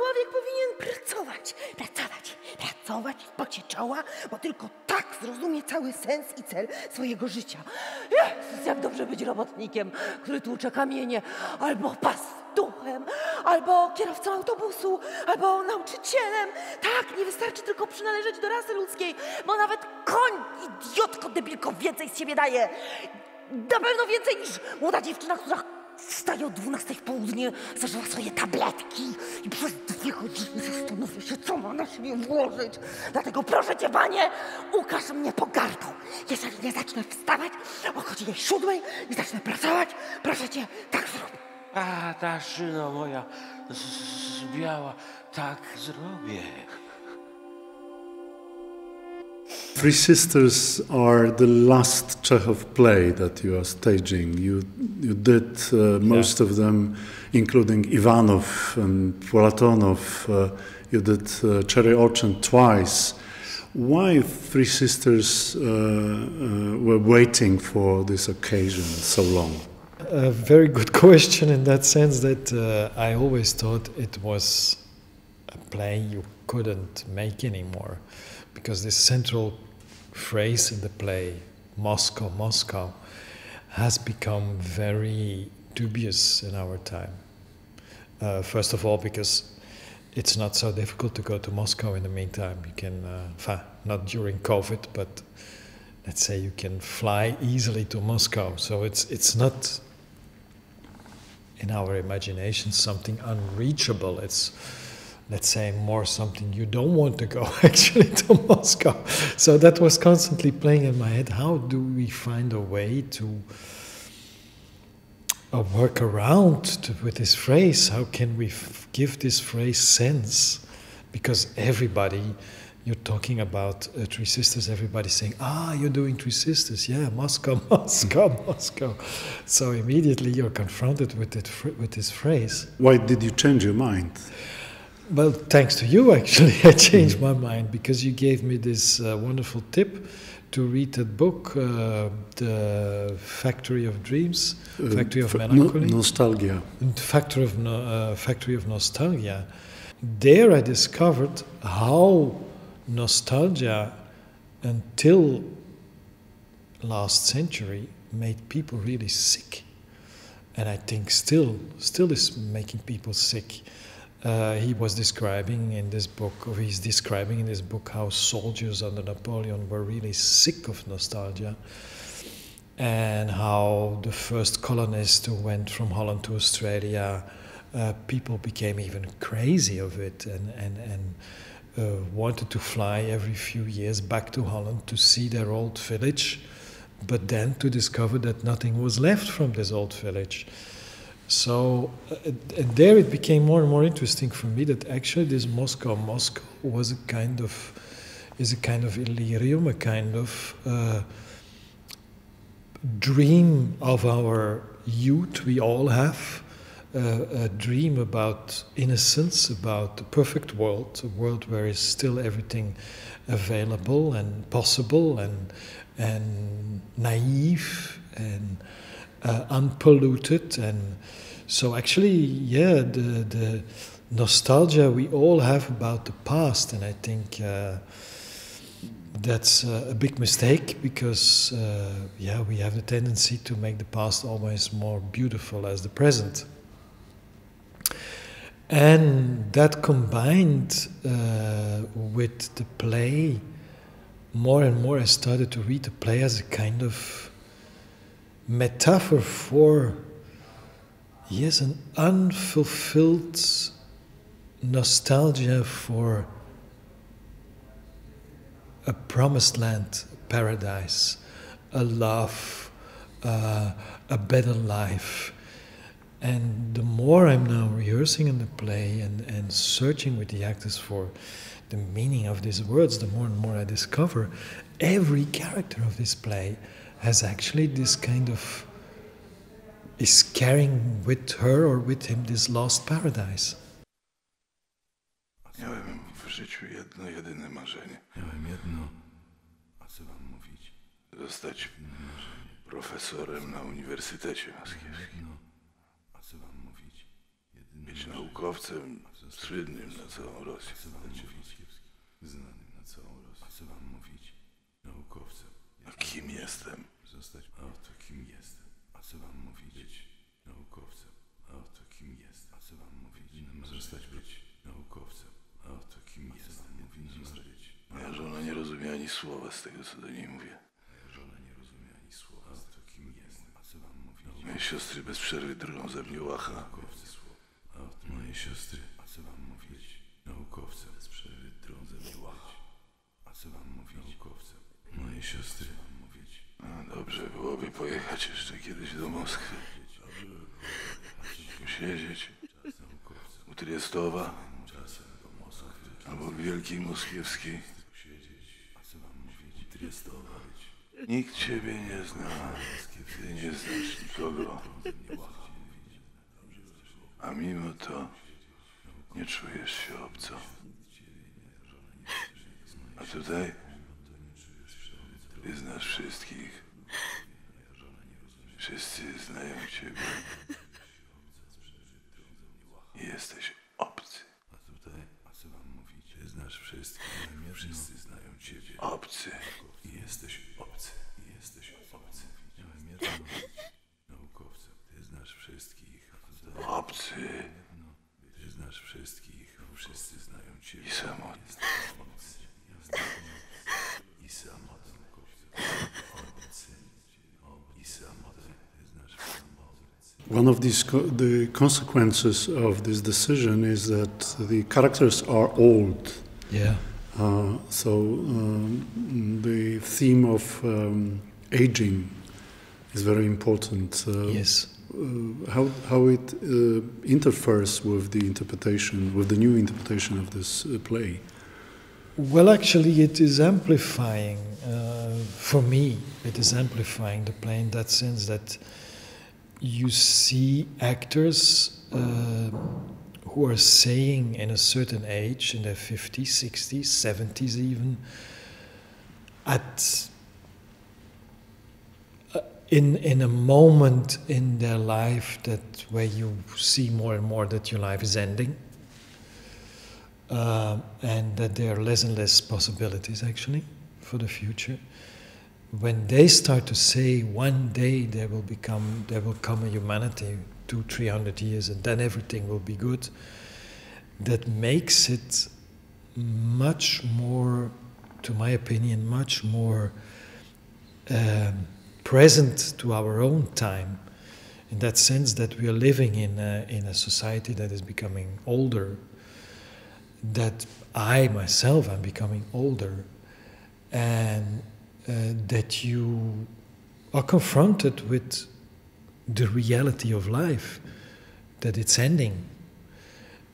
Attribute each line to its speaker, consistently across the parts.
Speaker 1: człowiek powinien pracować w pocie czoła, bo tylko tak zrozumie cały sens i cel swojego życia. Jezus, jak dobrze być robotnikiem, który tłucze kamienie, albo pastuchem, albo kierowcą autobusu, albo nauczycielem. Tak, nie wystarczy tylko przynależeć do rasy ludzkiej, bo nawet koń, idiotko, debilko, więcej z siebie daje. Na pewno więcej niż młoda dziewczyna, która wstaje o 12 w południe, zażywa swoje tabletki i przez 2 godziny zastanawia się, co ma na siebie włożyć. Dlatego proszę cię, panie, ukaż mnie pogardą. Jeżeli nie zacznę wstawać o godzinie 7 i zacznę pracować, proszę cię, tak zrób.
Speaker 2: A, ta szyno moja biała, tak zrobię.
Speaker 3: 3SIOSTRY are the last Chekhov play that you are staging. You did most of them, including Ivanov and Platonov. You did Cherry Orchard twice. Why 3SIOSTRY were waiting for this occasion so long?
Speaker 4: A very good question in that sense that I always thought it was a play you couldn't make anymore. Because this central phrase in the play, Moscow, Moscow, has become very dubious in our time. First of all, because it's not so difficult to go to Moscow in the meantime. You can, not during COVID, but let's say you can fly easily to Moscow. So it's not, in our imagination, something unreachable. It's, let's say, more something you don't want to go actually to Moscow. So that was constantly playing in my head. How do we find a way to work around with this phrase? How can we give this phrase sense? Because everybody, you're talking about 3SIOSTRY, everybody's saying, you're doing 3SIOSTRY, yeah, Moscow, Moscow, Moscow. So immediately you're confronted with this phrase.
Speaker 3: Why did you change your mind?
Speaker 4: Well, thanks to you, actually, I changed my mind because you gave me this wonderful tip to read that book, The Factory of Dreams, Factory of Melancholy.
Speaker 3: Nostalgia.
Speaker 4: Factory of Nostalgia. There I discovered how nostalgia, until last century, made people really sick. And I think still is making people sick. He was describing in this book, or he's describing in this book, how soldiers under Napoleon were really sick of nostalgia, and how the first colonists who went from Holland to Australia, people became even crazy of it and wanted to fly every few years back to Holland to see their old village, but then to discover that nothing was left from this old village. So and there it became more and more interesting for me that actually this Moscow was a kind of delirium, a kind of dream of our youth. We all have a dream about innocence, about the perfect world, a world where is still everything available and possible and naive and unpolluted. And so actually, yeah, the nostalgia we all have about the past, and I think that's a big mistake because we have the tendency to make the past always more beautiful as the present. And that combined with the play, more and more I started to read the play as a kind of metaphor for, yes, an unfulfilled nostalgia for a promised land, paradise, a love, a better life. And the more I'm now rehearsing in the play and searching with the actors for the meaning of these words, the more and more I discover every character of this play has actually this kind of, is carrying with her or with him this lost paradise.
Speaker 5: Miałem w życiu jedno jedyne marzenie. A co wam mówić? Zostać profesorem na Uniwersytecie Moskiewskim. A co wam mówić? Być naukowcem słynnym na całą Rosję.
Speaker 6: Znanym na całą Rosję. A co wam mówić? Naukowcem.
Speaker 5: A kim jestem?
Speaker 6: Zostać. A oto kim jestem. A co wam mówić? Być naukowcem. A oto kim jest. A co wam mówić? Zostać być naukowcem. A oto kim jest. Wam mówić? Zostać.
Speaker 5: Moja żona nie rozumie ani słowa z tego, co do niej mówię.
Speaker 6: Moja żona nie rozumie ani słowa. A oto kim jest. A co wam mówić?
Speaker 5: Moje siostry bez przerwy drgą ze mnie łacha.
Speaker 6: Naukowcy. A oto moje siostry. A co wam mówić? Naukowcem. Bez przerwy drgą ze mnie łacha. A co wam mówić? Naukowcem. Moje siostry. Wam mówić.
Speaker 5: No, dobrze byłoby pojechać jeszcze kiedyś do Moskwy. Posiedzieć u Triestowa albo w Wielkiej Moskiewskiej. Nikt ciebie nie zna, ty nie znasz nikogo. A mimo to nie czujesz się obco. A tutaj ty znasz wszystkich. Wszyscy znają ciebie. I jesteś obcy.
Speaker 6: A tutaj, a co wam mówić? Ty znasz wszystkich. Wszyscy znają ciebie.
Speaker 5: Obcy.
Speaker 6: I jesteś obcy. I jesteś obcy. Miałem jedno naukowcem. Ty znasz wszystkich.
Speaker 5: Obcy.
Speaker 6: Ty znasz wszystkich. Wszyscy znają ciebie.
Speaker 5: I samotny.
Speaker 6: I samotny. Obcy. I samotny. Ty znasz samotny.
Speaker 3: One of the consequences of this decision is that the characters are old.
Speaker 4: Yeah.
Speaker 3: The theme of aging is very important.
Speaker 4: Yes.
Speaker 3: How it interferes with the interpretation, with the new interpretation of this play.
Speaker 4: Well, actually, it is amplifying, for me, it is amplifying the play in that sense that you see actors who are saying in a certain age, in their 50s, 60s, 70s even, in a moment in their life where you see more and more that your life is ending, and that there are less and less possibilities actually for the future. When they start to say one day there will come a humanity 200-300 years and then everything will be good, that makes it much more, to my opinion, much more present to our own time, in that sense that we are living in a society that is becoming older, that I myself am becoming older, and that you are confronted with the reality of life, that it's ending.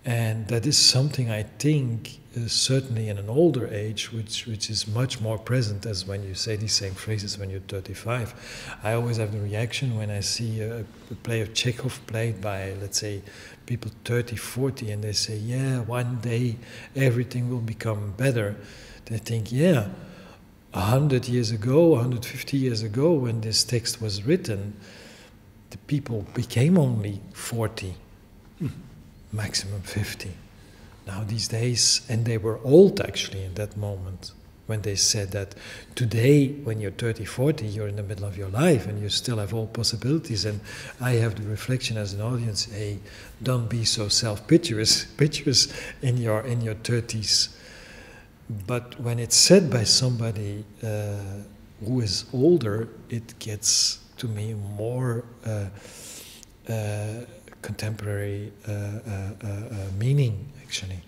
Speaker 4: And that is something I think, certainly in an older age, which is much more present as when you say these same phrases when you're 35. I always have the reaction when I see a play of Chekhov played by, let's say, people 30, 40, and they say, yeah, one day everything will become better. They think, yeah, 100 years ago, 150 years ago, when this text was written, the people became only 40, maximum 50. Now these days, and they were old actually in that moment, when they said that today, when you're 30, 40, you're in the middle of your life and you still have all possibilities. And I have the reflection as an audience, hey, don't be so self-piteous in your 30s. But when it's said by somebody who is older, it gets to me more contemporary meaning, actually,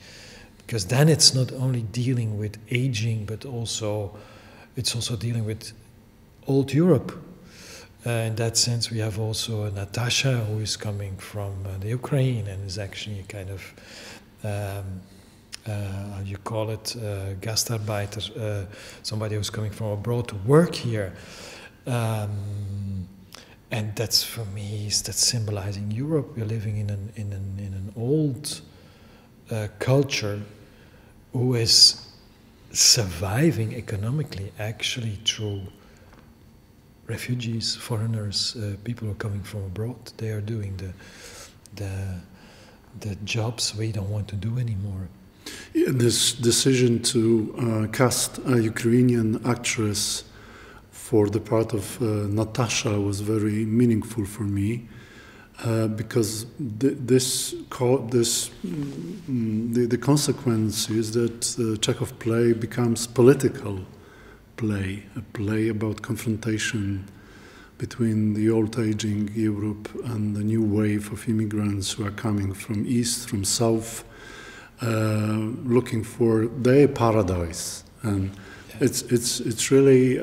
Speaker 4: because then it's not only dealing with aging, but it's also dealing with old Europe. In that sense, we have also Natasha, who is coming from the Ukraine and is actually a kind of how you call it, gastarbeiter, somebody who's coming from abroad to work here. And that's, for me, that's symbolizing Europe. We're living in an old culture who is surviving economically, actually, through refugees, foreigners, people who are coming from abroad. They are doing the jobs we don't want to do anymore.
Speaker 3: This decision to cast a Ukrainian actress for the part of Natasha was very meaningful for me because the consequence is that the Chekhov play becomes political play, a play about confrontation between the old aging Europe and the new wave of immigrants who are coming from east, from south, looking for their paradise. And it's really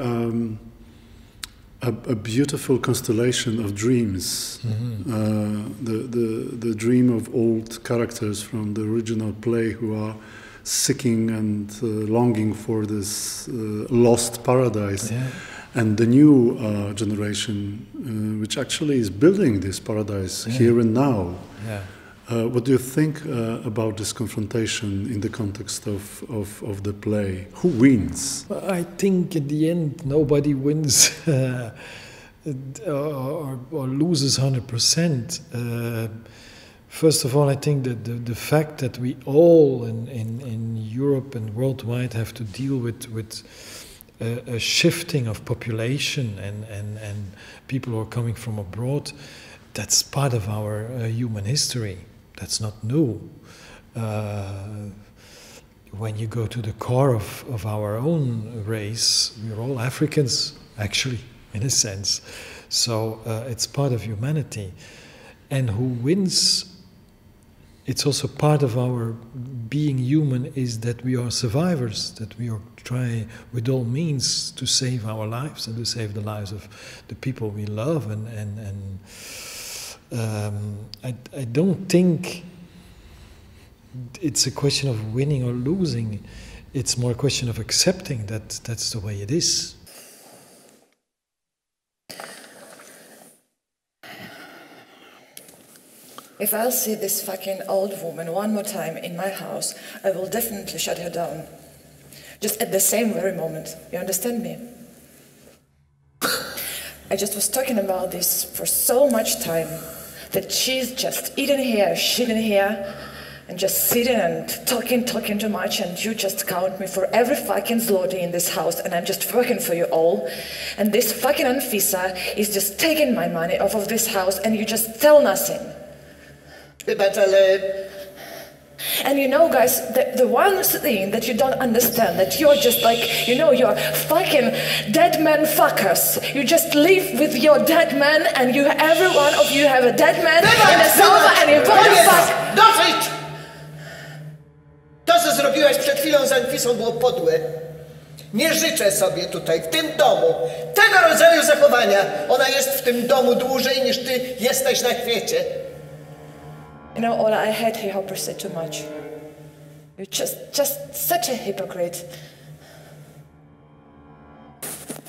Speaker 3: a beautiful constellation of dreams. The dream of old characters from the original play who are seeking and longing for this lost paradise. Yeah. And the new generation, which actually is building this paradise here and now. Yeah. What do you think about this confrontation in the context of the play? Who wins?
Speaker 4: I think in the end nobody wins or loses 100%. First of all, I think that the fact that we all in Europe and worldwide have to deal with a shifting of population and people who are coming from abroad, that's part of our human history. That's not new. When you go to the core of our own race, we're all Africans, actually, in a sense. So it's part of humanity. And who wins, it's also part of our being human, is that we are survivors, that we are trying with all means to save our lives and to save the lives of the people we love. I don't think it's a question of winning or losing. It's more a question of accepting that that's the way it is.
Speaker 7: If I'll see this fucking old woman one more time in my house, I will definitely shut her down. Just at the same very moment. You understand me? I just was talking about this for so much time that she's just eating here, shitting here, and just sitting and talking too much, and you just count me for every fucking zloty in this house, and I'm just working for you all. And this fucking Anfisa is just taking my money off of this house, and you just tell nothing. And you know, guys, the one thing that you don't understand, that you're just like, you know, you're fucking dead man fuckers. You just live with your dead man, and every one of you have a dead man in the sofa, and you both fuck.
Speaker 8: Dosyć! To, co zrobiłaś przed chwilą z Anfisą, było podłe. Nie życzę sobie tutaj, w tym domu, tego rodzaju zachowania. Ona jest w tym domu dłużej, niż ty jesteś na świecie.
Speaker 7: You know, Ola, I hate hip-hoppers too much. You're just such a hypocrite.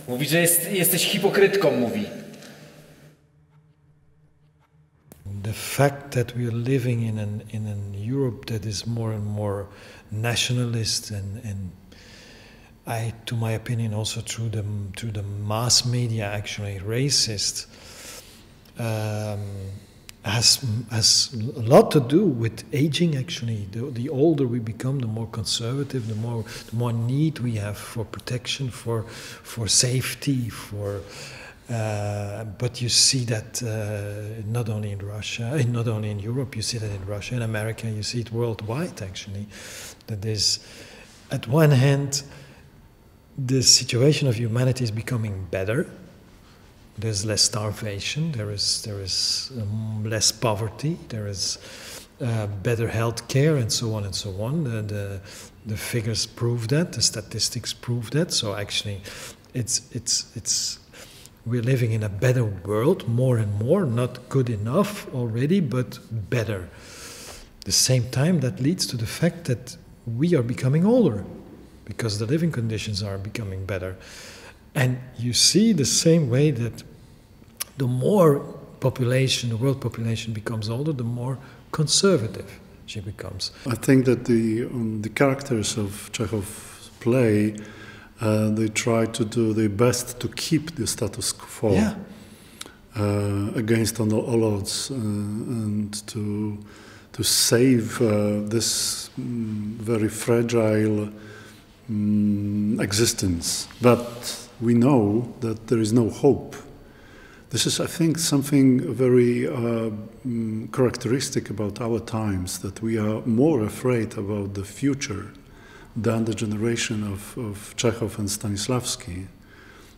Speaker 9: Mówi, że jesteś hipokrytką, mówi.
Speaker 4: The fact that we are living in an Europe that is more and more nationalist and to my opinion, also through the mass media, actually racist, has a lot to do with aging. Actually, the older we become, the more conservative, the more need we have for protection, for safety, but you see that not only in Russia, not only in Europe, you see that in Russia, in America, you see it worldwide. Actually, that is, at one hand, the situation of humanity is becoming better. There's less starvation, there is less poverty, there is better health care, and so on and so on. The figures prove that, the statistics prove that. So actually, we're living in a better world, more and more, not good enough already, but better. At the same time, that leads to the fact that we are becoming older, because the living conditions are becoming better. And you see the same way that the more population, the world population becomes older, the more conservative she becomes.
Speaker 3: I think that the characters of Chekhov's play, they try to do their best to keep the status quo against all odds, and to to save this very fragile existence. But we know that there is no hope. This is, I think, something very characteristic about our times, that we are more afraid about the future than the generation of Chekhov and Stanislavski.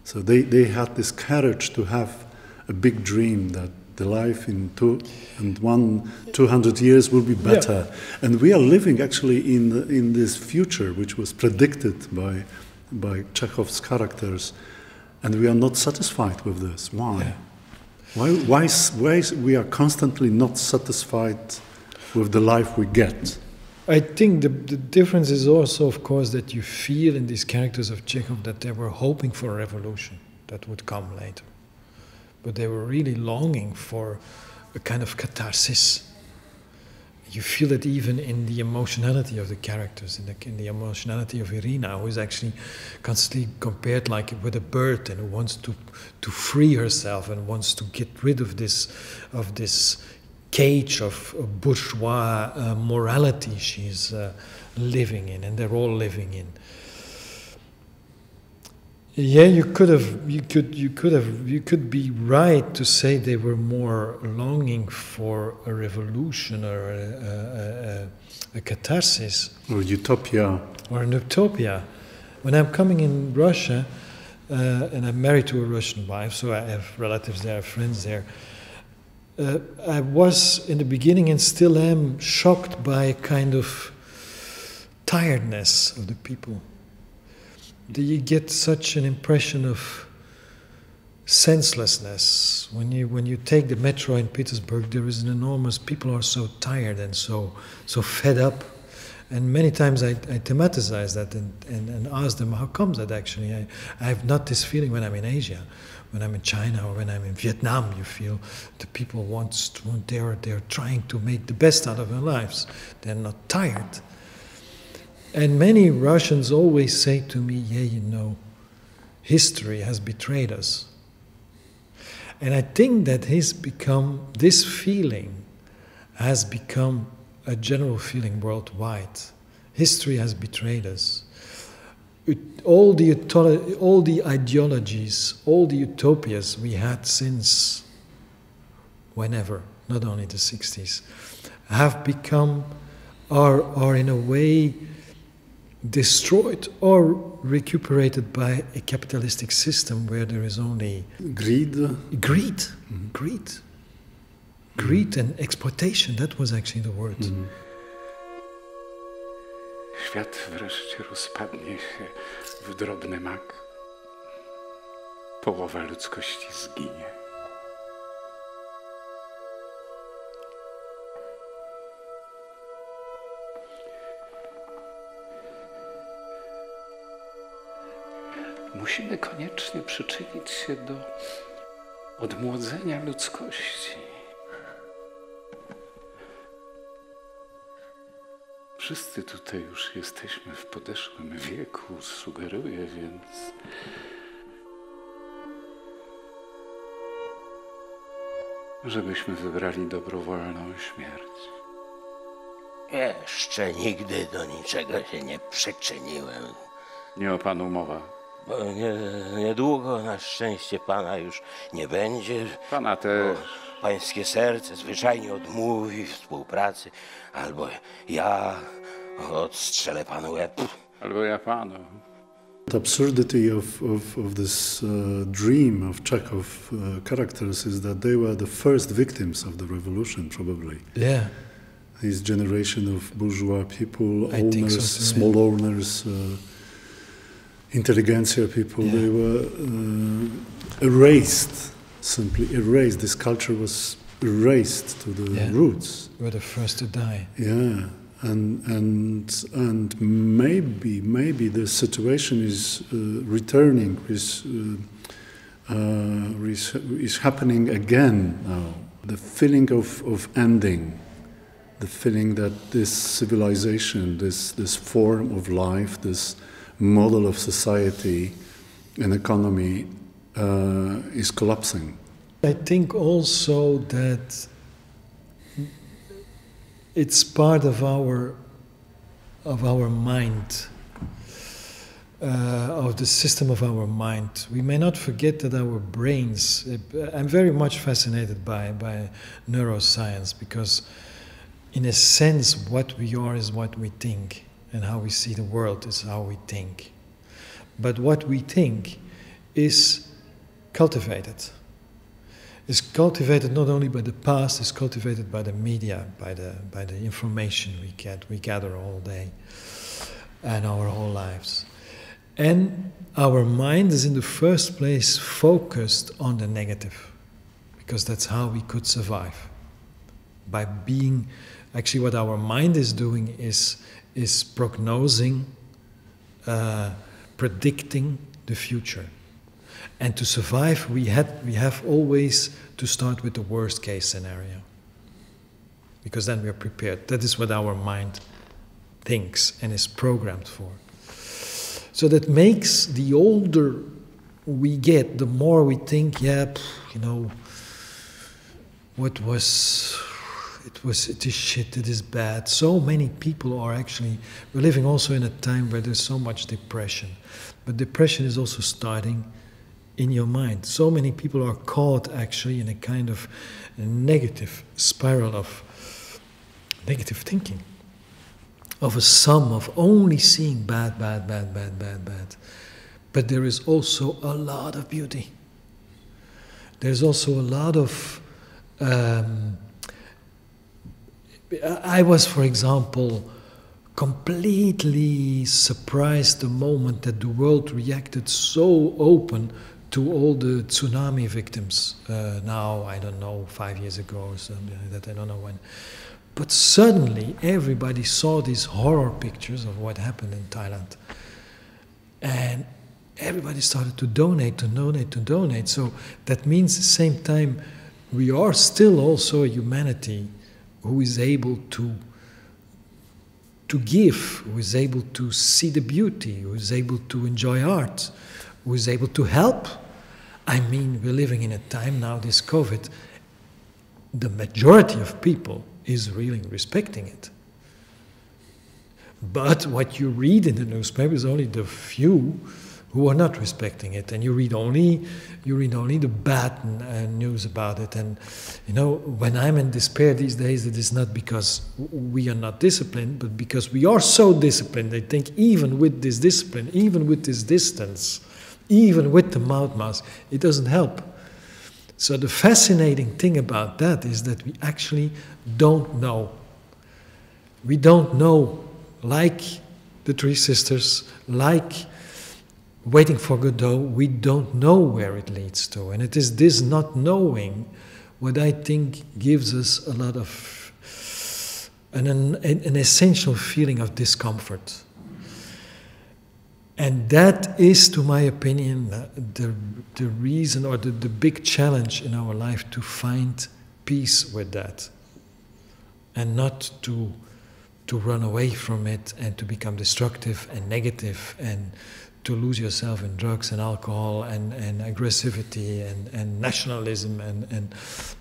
Speaker 3: So they had this courage to have a big dream that the life in 200 years will be better. Yeah. And we are living actually in this future, which was predicted by Chekhov's characters, and we are not satisfied with this. Why? Yeah. Why we are constantly not satisfied with the life we get?
Speaker 4: I think the difference is also, of course, that you feel in these characters of Chekhov that they were hoping for a revolution that would come later. But they were really longing for a kind of catharsis. You feel it even in the emotionality of the characters, in the emotionality of Irina, who is actually constantly compared like with a bird and who wants to free herself and wants to get rid of this cage of bourgeois morality she's living in, and they're all living in. Yeah, you could be right to say they were more longing for a revolution or a catharsis.
Speaker 3: Or utopia.
Speaker 4: Or an utopia. When I'm coming in Russia, and I'm married to a Russian wife, so I have relatives there, friends there, I was in the beginning and still am shocked by a kind of tiredness of the people. You get such an impression of senselessness. When you take the metro in Petersburg, there is an enormous, people are so tired and so fed up. And many times I thematize that and ask them, how comes that actually? I have not this feeling when I'm in Asia. When I'm in China or when I'm in Vietnam, you feel the people they're trying to make the best out of their lives. They're not tired. And many Russians always say to me, yeah, you know, history has betrayed us. And I think that this feeling has become a general feeling worldwide. History has betrayed us. All the ideologies, all the utopias we had since whenever, not only the 60s, have become, are in a way destroyed or recuperated by a capitalistic system where there is only
Speaker 3: greed,
Speaker 4: and exploitation. That was actually the word.
Speaker 10: Świat wreszcie rozpadnie się w drobny mak. Połowa ludzkości zginie. Musimy koniecznie przyczynić się do odmłodzenia ludzkości. Wszyscy tutaj już jesteśmy w podeszłym wieku, sugeruję więc, żebyśmy wybrali dobrowolną śmierć.
Speaker 2: Jeszcze nigdy do niczego się nie przyczyniłem.
Speaker 10: Nie o panu mowa.
Speaker 2: Bo niedługo na szczęście pana już nie będzie.
Speaker 10: Pana też.
Speaker 2: Pańskie serce zwyczajnie odmówi współpracy, albo ja odstrzelę panu łeb.
Speaker 10: Albo ja panu.
Speaker 3: The absurdity of this dream of Chekhov characters is that they were the first victims of the revolution, probably.
Speaker 4: Yeah.
Speaker 3: This generation of bourgeois people, owners, small owners, intelligentsia people, yeah. They were erased, simply erased. This culture was erased to the roots.
Speaker 4: They were the first to die.
Speaker 3: Yeah. And maybe the situation is returning, is happening again now. The feeling of ending, the feeling that this civilization, this form of life, this model of society and economy is collapsing.
Speaker 4: I think also that it's part of our mind, of the system of our mind. We may not forget that our brains, I'm very much fascinated by neuroscience, because in a sense what we are is what we think, and how we see the world is how we think. But what we think is cultivated. It's cultivated not only by the past, it's cultivated by the media, by the information we gather all day and our whole lives. And our mind is in the first place focused on the negative, because that's how we could survive. By being, actually what our mind is doing is prognosing, predicting the future. And to survive, we have always to start with the worst case scenario, because then we are prepared. That is what our mind thinks and is programmed for. So that makes, the older we get, the more we think, it is shit, it is bad. So many people are actually, we're living also in a time where there's so much depression. But depression is also starting in your mind. So many people are caught actually in a kind of negative spiral of negative thinking, of a sum of only seeing bad. But there is also a lot of beauty. There's also a lot of... I was, for example, completely surprised the moment that the world reacted so open to all the tsunami victims. Now, I don't know, 5 years ago or something like that, I don't know when. But suddenly everybody saw these horror pictures of what happened in Thailand. And everybody started to donate. So that means at the same time we are still also a humanity who is able to give, who is able to see the beauty, who is able to enjoy art, who is able to help. I mean, we're living in a time now, this COVID, the majority of people is really respecting it. But what you read in the newspaper is only the few who are not respecting it, and you read only the bad news about it. And when I'm in despair these days, it is not because we are not disciplined, but because we are so disciplined. I think even with this discipline, even with this distance, even with the mouth mask, it doesn't help. So the fascinating thing about that is that we actually don't know. We don't know, like the 3 sisters, like Waiting for Godot, we don't know where it leads to. And it is this not knowing what I think gives us a lot of an essential feeling of discomfort. And that is, to my opinion, the reason or the big challenge in our life, to find peace with that. And not to run away from it and to become destructive and negative and to lose yourself in drugs and alcohol and aggressivity and nationalism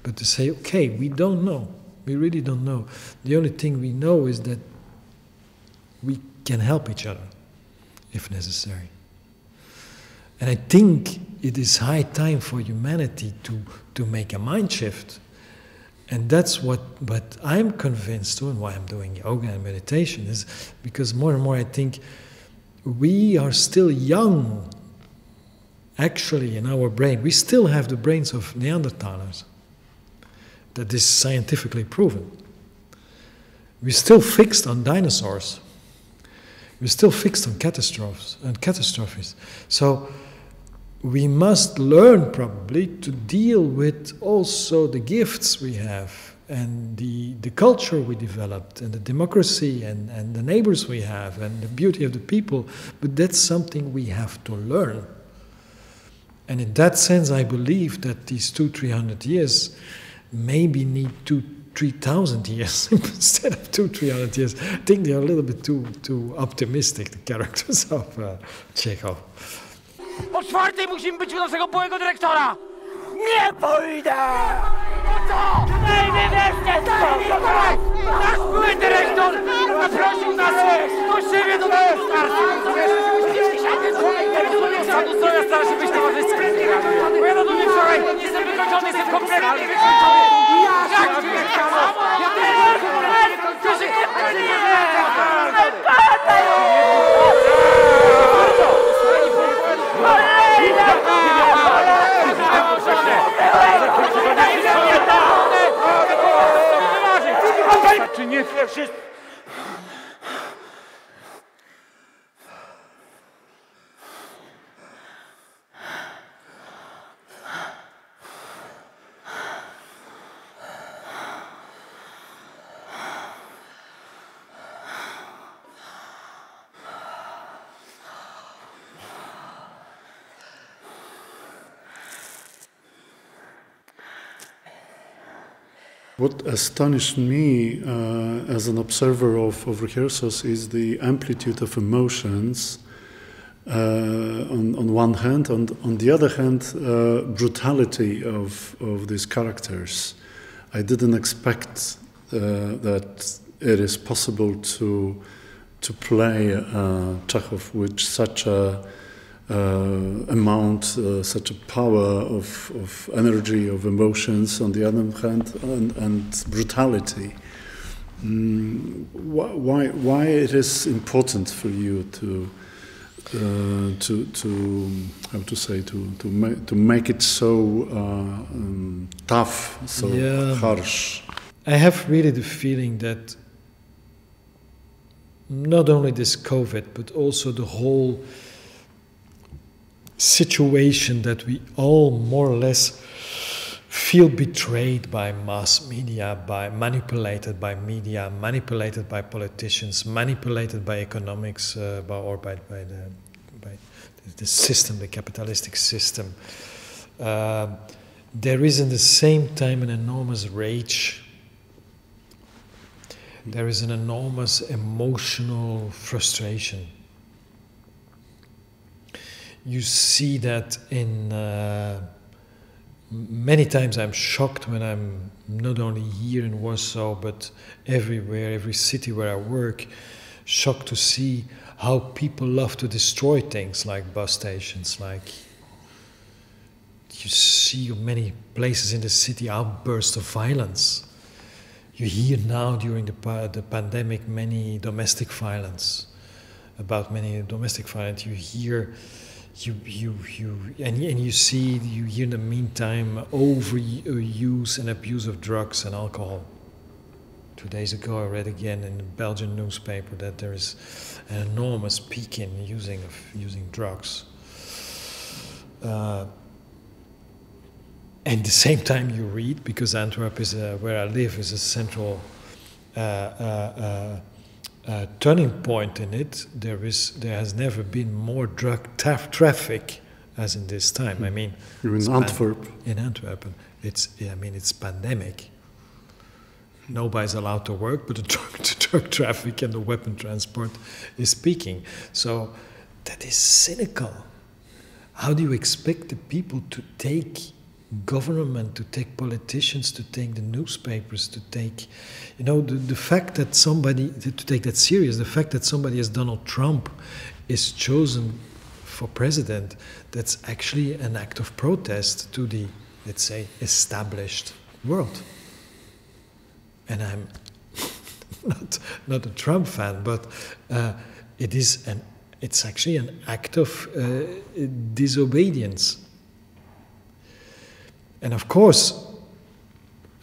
Speaker 4: but to say, okay, we don't know. We really don't know. The only thing we know is that we can help each other if necessary. And I think it is high time for humanity to make a mind shift. And that's what I'm convinced to, and why I'm doing yoga and meditation, is because more and more I think we are still young, actually, in our brain. We still have the brains of Neanderthalers. That is scientifically proven. We're still fixed on dinosaurs. We're still fixed on catastrophes. So we must learn probably to deal with also the gifts we have and the culture we developed and the democracy and the neighbors we have and the beauty of the people. But that's something we have to learn. And in that sense, I believe that these 200-300 years maybe need 2,000-3,000 years instead of 200-300 years. I think they are a little bit too optimistic, the characters of Chekhov.
Speaker 11: O 4:00 musimy być u naszego byłego dyrektora! Nie pójdę! Daj mi wreszcie spokój! Nasz były dyrektor zaprosił nas do siebie do domu Sadu Zdrowia stara się być towarzystwem. Bo ja do mnie wczoraj jestem wykończony, jestem kompletnie wykończony. Jak ci jest samo? Ja też! To się nie
Speaker 12: Czy nie wszystko?
Speaker 3: What astonished me as an observer of rehearsals is the amplitude of emotions on one hand, and on the other hand, brutality of these characters. I didn't expect that it is possible to play Chekhov with such a amount, such a power of energy, of emotions on the other hand, and brutality. Why it is important for you to how to say to make it so tough, so harsh?
Speaker 4: I have really the feeling that not only this COVID, but also the whole situation that we all more or less feel betrayed by mass media, manipulated by media, manipulated by politicians, manipulated by economics, by the system, the capitalistic system. There is at the same time an enormous rage. There is an enormous emotional frustration. You see that in many times. I'm shocked when I'm not only here in Warsaw, but everywhere, every city where I work, shocked to see how people love to destroy things like bus stations, like you see many places in the city outbursts of violence. You hear now during the pandemic many domestic violence, about many domestic violence. You hear and you hear in the meantime overuse and abuse of drugs and alcohol. 2 days ago I read again in the Belgian newspaper that there is an enormous peak in using drugs. And at the same time you read, because Antwerp is where I live, is a central turning point in it. There has never been more drug traffic as in this time. I mean,
Speaker 3: you're in Antwerp.
Speaker 4: In Antwerp, it's pandemic. Nobody's allowed to work, but the drug traffic and the weapon transport is peaking. So that is cynical. How do you expect the people to take government, to take politicians, to take the newspapers, to take, the fact that somebody, to take that serious, the fact that somebody as Donald Trump is chosen for president, that's actually an act of protest to the, let's say, established world. And I'm not a Trump fan, but it's actually an act of disobedience. And of course,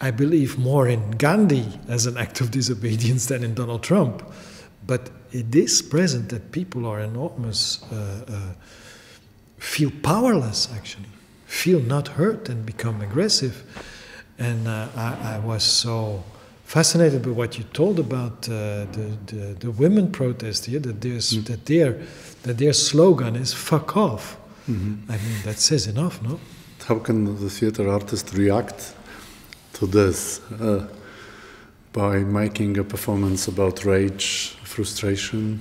Speaker 4: I believe more in Gandhi as an act of disobedience than in Donald Trump. But it is present that people are feel powerless, actually, feel not heard and become aggressive. And I was so fascinated by what you told about the women protest here, that their slogan is "fuck off." Mm-hmm. I mean, that says enough, no?
Speaker 3: How can the theater artist react to this by making a performance about rage, frustration?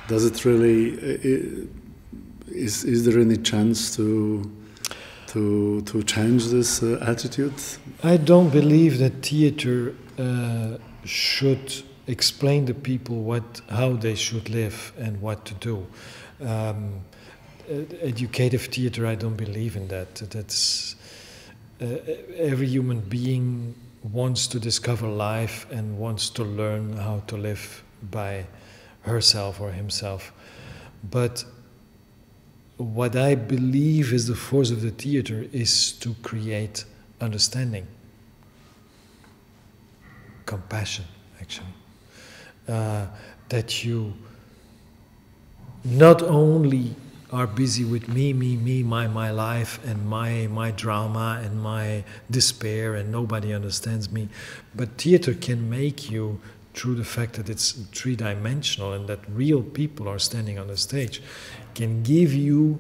Speaker 3: Does it really? Is there any chance to to change this attitude?
Speaker 4: I don't believe that theater should explain to people how they should live and what to do. Educative theater, I don't believe in that. That's every human being wants to discover life and wants to learn how to live by herself or himself. But what I believe is the force of the theater is to create understanding, compassion, actually. That you not only are busy with me, my life, and my drama, and my despair, and nobody understands me. But theater can make you, through the fact that it's three-dimensional and that real people are standing on the stage, can give you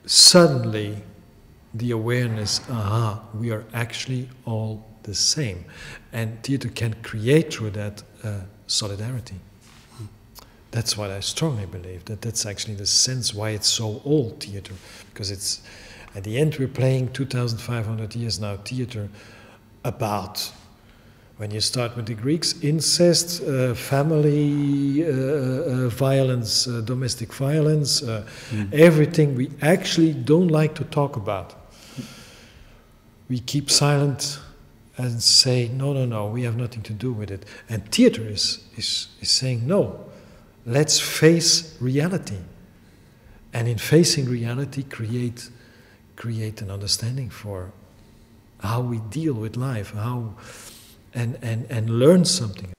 Speaker 4: suddenly the awareness, we are actually all the same. And theater can create through that solidarity. That's what I strongly believe, that's actually the sense why it's so old, theater. Because it's, at the end, we're playing 2,500 years now theater about, when you start with the Greeks, incest, family violence, domestic violence, everything we actually don't like to talk about. We keep silent and say, no, we have nothing to do with it. And theater is saying, no, let's face reality. And in facing reality, create an understanding for how we deal with life, and learn something.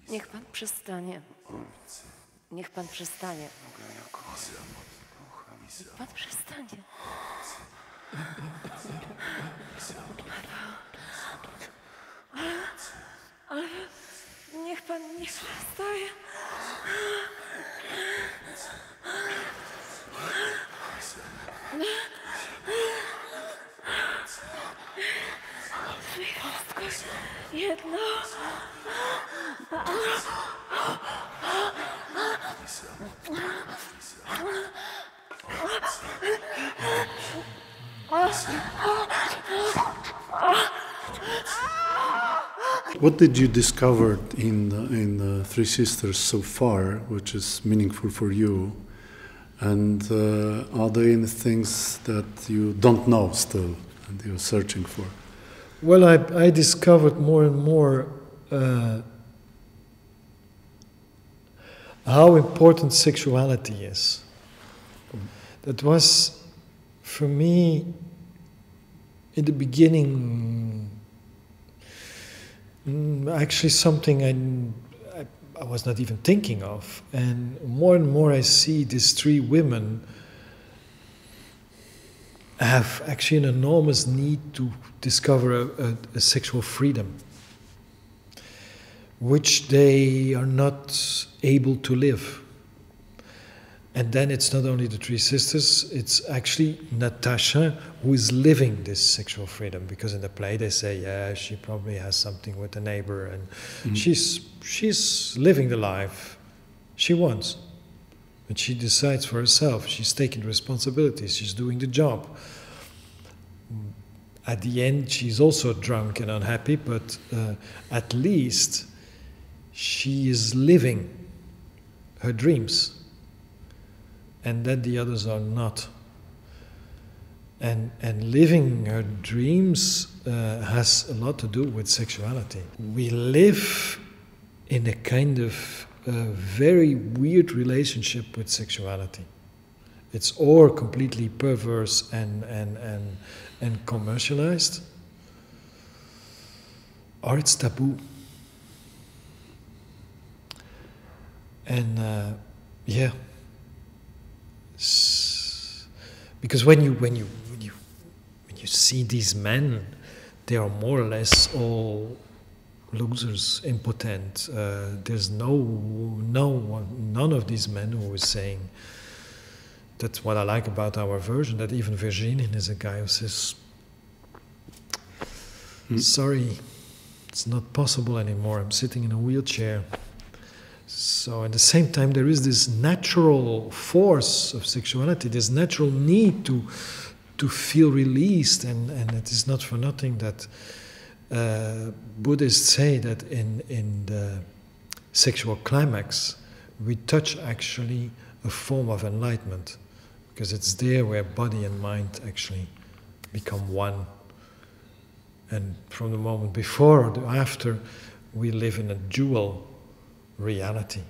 Speaker 1: Niech pan przestanie. Niech pan przestanie. Niech pan przestanie. Ale niech pan nie przestaje. Wszystko jedno.
Speaker 3: What did you discover in Three Sisters so far, which is meaningful for you? And are there any things that you don't know still and you're searching for?
Speaker 4: Well, I discovered more and more how important sexuality is. That was, for me, in the beginning, actually something I was not even thinking of. And more I see these three women have actually an enormous need to discover a sexual freedom, which they are not able to live. And then it's not only the three sisters, it's actually Natasha who is living this sexual freedom, because in the play they say, yeah, she probably has something with the neighbor, and she's living the life she wants. But she decides for herself, she's taking responsibilities, she's doing the job. At the end, she's also drunk and unhappy, but at least she is living her dreams. And that the others are not. And living her dreams has a lot to do with sexuality. We live in a kind of very weird relationship with sexuality. It's or completely perverse and commercialized, or it's taboo. And because when you see these men, they are more or less all losers, impotent. There's none of these men who is saying. That's what I like about our version. That even Virginie is a guy who says, "Sorry, it's not possible anymore. I'm sitting in a wheelchair." So at the same time, there is this natural force of sexuality, this natural need to feel released, and it is not for nothing that Buddhists say that in the sexual climax, we touch actually a form of enlightenment, because it's there where body and mind actually become one. And from the moment before or after, we live in a dual reality,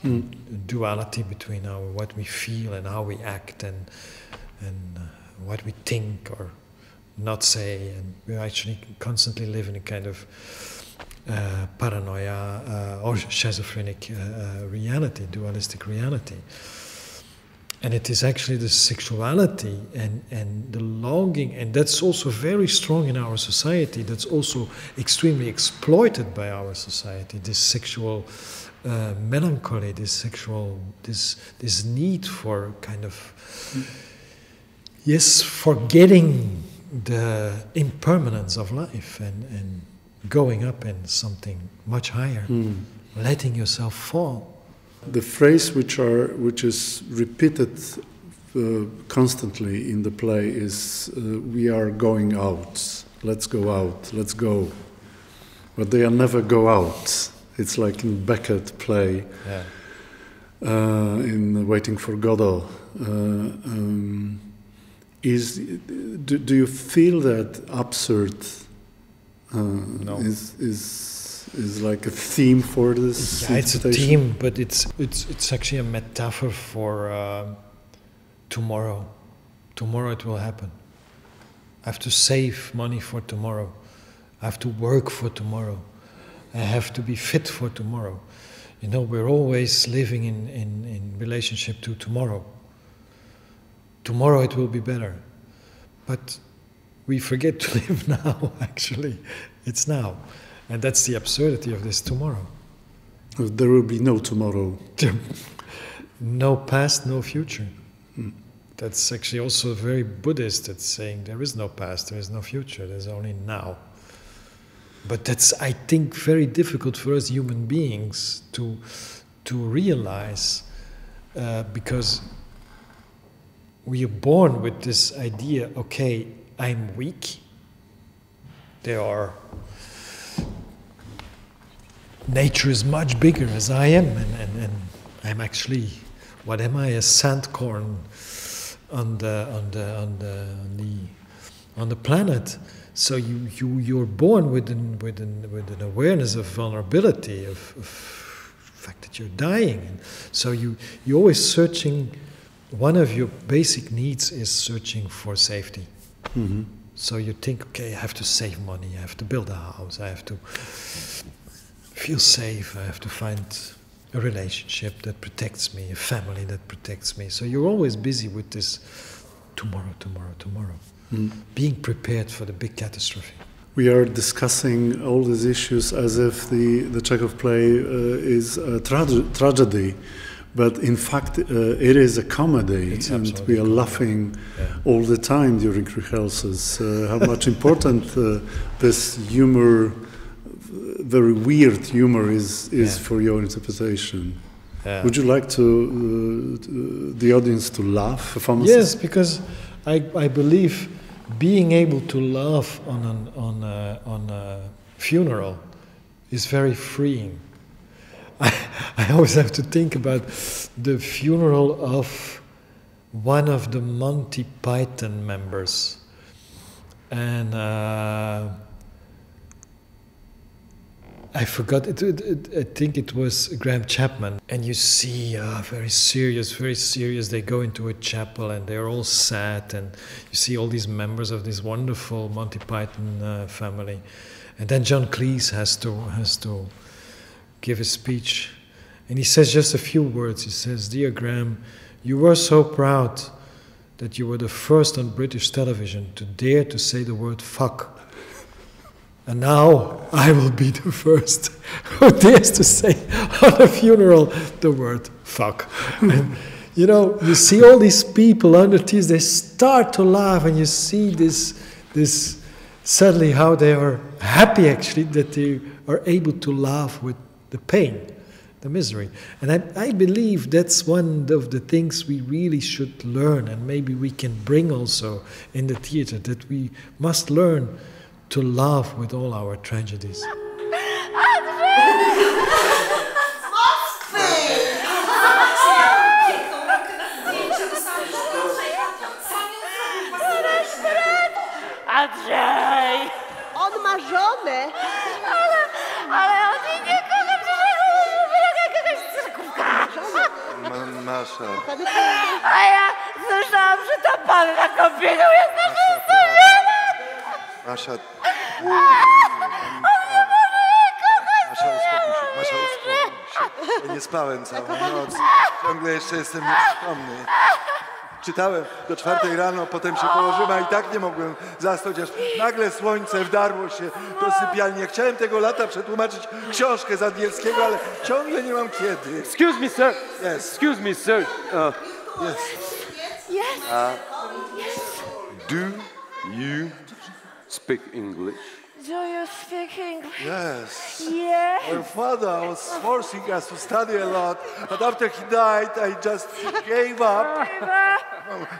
Speaker 4: a duality between what we feel and how we act, and what we think or not say, and we actually constantly live in a kind of paranoia or schizophrenic reality, dualistic reality. And it is actually the sexuality and the longing, and that's also very strong in our society, that's also extremely exploited by our society, this sexual melancholy, this need for kind of, forgetting the impermanence of life and going up in something much higher, letting yourself fall.
Speaker 3: The phrase which is repeated constantly in the play is "we are going out, let's go out, let's go," but they are never go out. It's like in Beckett play, in Waiting for Godot. Do you feel that absurd
Speaker 4: No.
Speaker 3: is like a theme for this?
Speaker 4: Yeah, it's a theme, but it's actually a metaphor for tomorrow. Tomorrow it will happen. I have to save money for tomorrow. I have to work for tomorrow. I have to be fit for tomorrow. You know, we're always living in relationship to tomorrow. Tomorrow it will be better. But we forget to live now, actually. It's now. And that's the absurdity of this tomorrow.
Speaker 3: There will be no tomorrow.
Speaker 4: No past, no future. That's actually also very Buddhist. It's saying there is no past, there is no future, there's only now. But that's, I think, very difficult for us human beings to realize, because we are born with this idea, okay, I'm weak. Nature is much bigger as I am, and I'm actually, what am I, a sandcorn on the planet. So you're born with an awareness of vulnerability, of the fact that you're dying, and so you're always searching. One of your basic needs is searching for safety. Mm-hmm. So you think, okay, I have to save money, I have to build a house, I have to feel safe, I have to find a relationship that protects me, a family that protects me. So you're always busy with this tomorrow. Being prepared for the big catastrophe.
Speaker 3: We are discussing all these issues as if the Chekhov play is a tragedy, but in fact it is a comedy, and we are laughing all the time during rehearsals. How much important this humor, very weird humor, is for your interpretation. Yeah. Would you like the audience to laugh?
Speaker 4: Yes, because I believe being able to laugh on a funeral is very freeing. I always have to think about the funeral of one of the Monty Python members, and I forgot it. I think it was Graham Chapman. And you see, very serious. They go into a chapel and they're all sad, and you see all these members of this wonderful Monty Python family. And then John Cleese has to give a speech, and he says just a few words. He says, "Dear Graham, you were so proud that you were the first on British television to dare to say the word fuck. And now I will be the first who dares to say on a funeral the word fuck. And, you know, you see all these people under tears, they start to laugh, and you see this suddenly how they are happy actually that they are able to laugh with the pain, the misery. And I believe that's one of the things we really should learn, and maybe we can bring also in the theater, that we must learn to laugh with all our tragedies.
Speaker 1: Andrzej! On ma żonę! Ale on jej nie kocha, przecież jakaś cyrkówka!
Speaker 5: Masza.
Speaker 1: A ja słyszałam, że ta panna kombinuje jest na wystawie!
Speaker 5: Masza.
Speaker 1: On nie może jej kochać!
Speaker 5: Masza, uspokój się. Ja nie spałem całą noc. Ciągle jeszcze jestem nieprzytomny. Czytałem do 4 rano, potem się położyłem, a i tak nie mogłem zasnąć, aż nagle słońce wdarło się do sypialni. Ja chciałem tego lata przetłumaczyć książkę z angielskiego, ale ciągle nie mam kiedy.
Speaker 12: Excuse me, sir.
Speaker 5: Yes.
Speaker 12: Excuse me, sir.
Speaker 5: Yes.
Speaker 1: Yes.
Speaker 5: Do you speak English?
Speaker 1: Do you speak English?
Speaker 5: Yes.
Speaker 1: Yes.
Speaker 5: Our father was forcing us to study a lot, but after he died, I just gave up.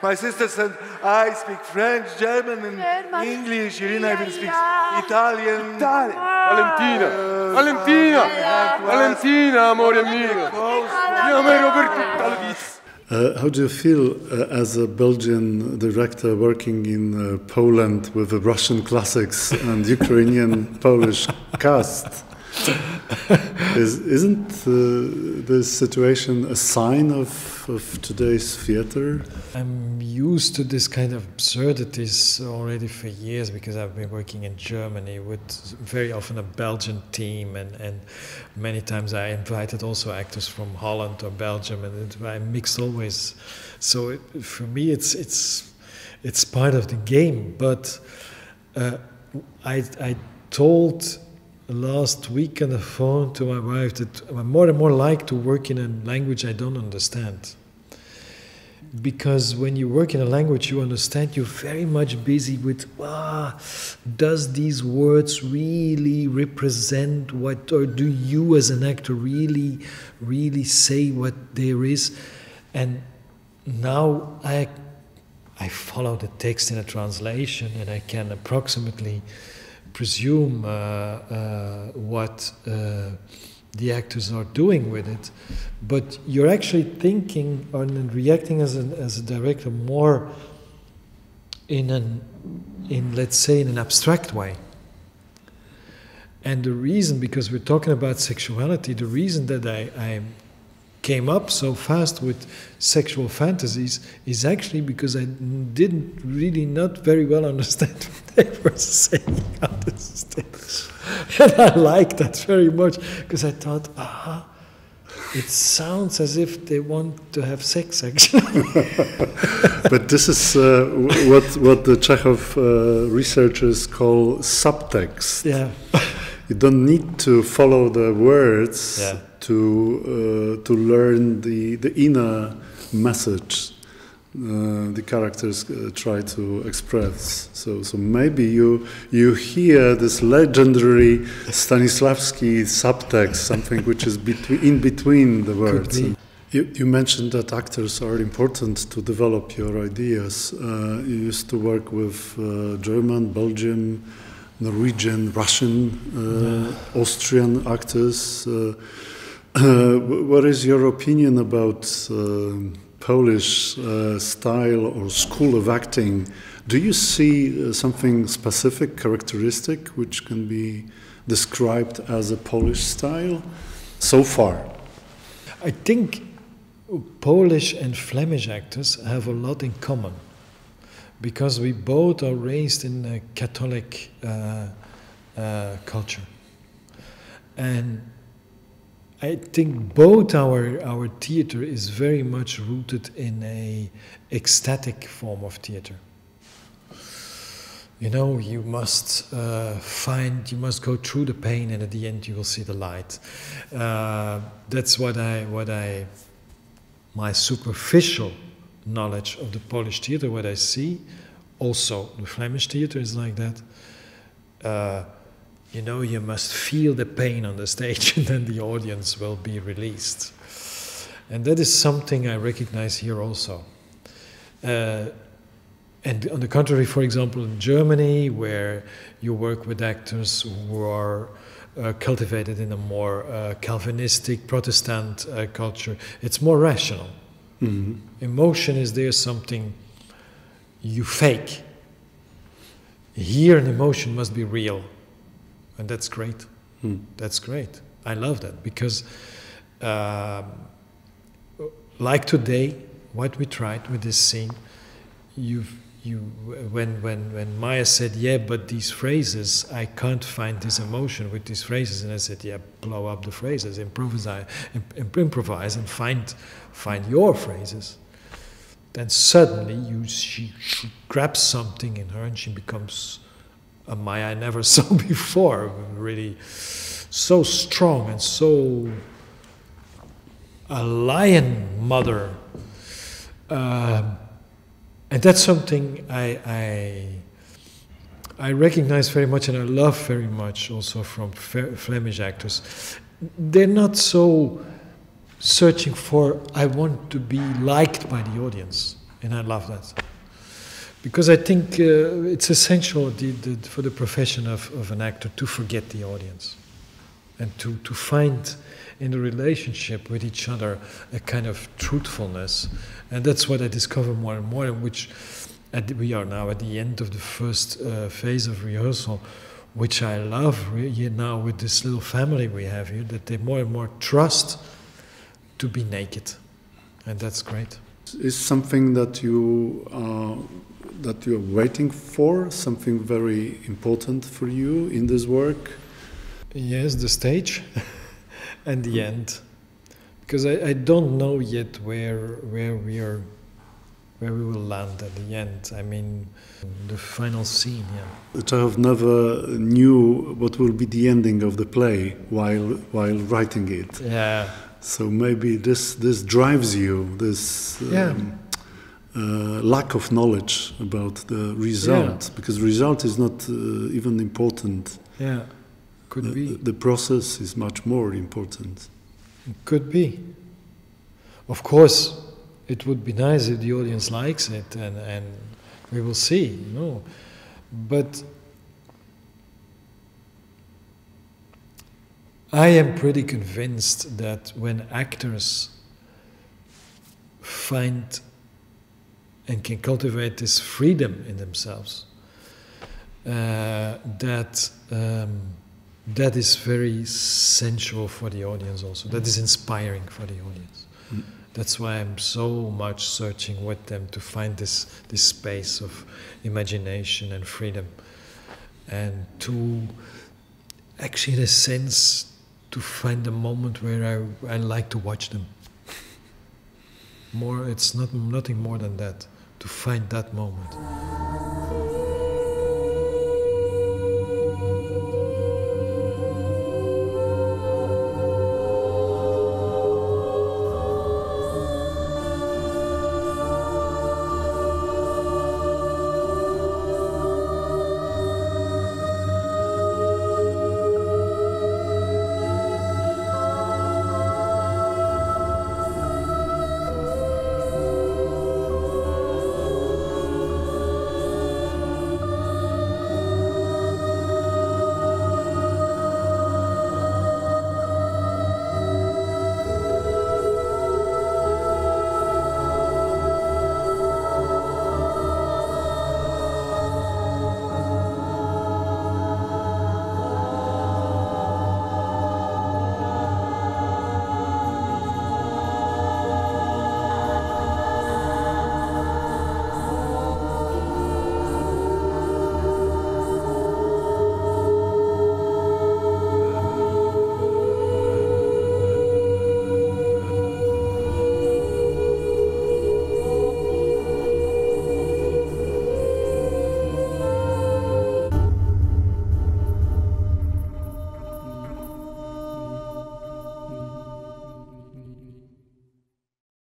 Speaker 5: My sister said, I speak French, German, and English. Irina even speaks Italian.
Speaker 12: Valentina, amore mio. Io me Roberto Talvis.
Speaker 3: How do you feel as a Belgian director working in Poland with the Russian classics and Ukrainian Polish cast? Isn't this situation a sign of today's theater?
Speaker 4: I'm used to this kind of absurdities already for years, because I've been working in Germany with very often a Belgian team, and many times I invited also actors from Holland or Belgium, and I mixed always. So for me it's part of the game. But I told last week on the phone to my wife that I more and more like to work in a language I don't understand. Because when you work in a language you understand, you're very much busy with, does these words really represent what, or do you as an actor really say what there is? And now I follow the text in a translation, and I can approximately presume what the actors are doing with it, but you're actually thinking and reacting as a director more in let's say in an abstract way. And the reason, because we're talking about sexuality, the reason that I came up so fast with sexual fantasies is actually because I didn't really not very well understand what they were saying on the stage. And I liked that very much, because I thought, it sounds as if they want to have sex, actually.
Speaker 3: But this is what the Chekhov researchers call subtext.
Speaker 4: Yeah.
Speaker 3: You don't need to follow the words to learn the inner message the characters try to express. So maybe you hear this legendary Stanislavski subtext, something which is in between the words. You mentioned that actors are important to develop your ideas. You used to work with German, Belgian, Norwegian, Russian, Austrian actors. What is your opinion about Polish style or school of acting? Do you see something specific, characteristic, which can be described as a Polish style so far?
Speaker 4: I think Polish and Flemish actors have a lot in common, because we both are raised in a Catholic culture. And I think both our theater is very much rooted in a ecstatic form of theater. You know, you must you must go through the pain, and at the end you will see the light. That's my superficial knowledge of the Polish theater, what I see. Also, the Flemish theater is like that. You know, you must feel the pain on the stage, and then the audience will be released. And that is something I recognize here also. And on the contrary, for example, in Germany, where you work with actors who are cultivated in a more Calvinistic, Protestant culture, it's more rational. Mm-hmm. Emotion is there something you fake. Here, an emotion must be real. And that's great. That's great. I love that because, like today, what we tried with this scene, when Maya said, "Yeah, but these phrases, I can't find this emotion with these phrases," and I said, "Yeah, blow up the phrases, improvise, and find your phrases." Then suddenly she grabs something in her, and she becomes a Maya I never saw before, really so strong and so a lion mother. And that's something I recognize very much, and I love very much also from Flemish actors. They're not so searching for, I want to be liked by the audience, and I love that. Because I think it's essential for the profession of an actor to forget the audience and to find in the relationship with each other a kind of truthfulness. And that's what I discover more and more, in which we are now at the end of the first phase of rehearsal, which I love really now with this little family we have here, that they more and more trust to be naked. And that's great.
Speaker 3: Is something that you're waiting for, something very important for you in this work?
Speaker 4: Yes, the stage and the end, because I don't know yet where we will land at the end. I mean, the final scene. Yeah.
Speaker 3: Chekhov never knew what will be the ending of the play while writing it.
Speaker 4: Yeah.
Speaker 3: So maybe this drives you. This. Lack of knowledge about the result, because result is not even important.
Speaker 4: Yeah, could be.
Speaker 3: The process is much more important.
Speaker 4: Could be. Of course, it would be nice if the audience likes it, and we will see, you know. But I am pretty convinced that when actors find and can cultivate this freedom in themselves, that is very sensual for the audience also. That is inspiring for the audience. That's why I'm so much searching with them to find this space of imagination and freedom, and to actually, in a sense, to find a moment where I like to watch them. It's nothing more than that. To find that moment.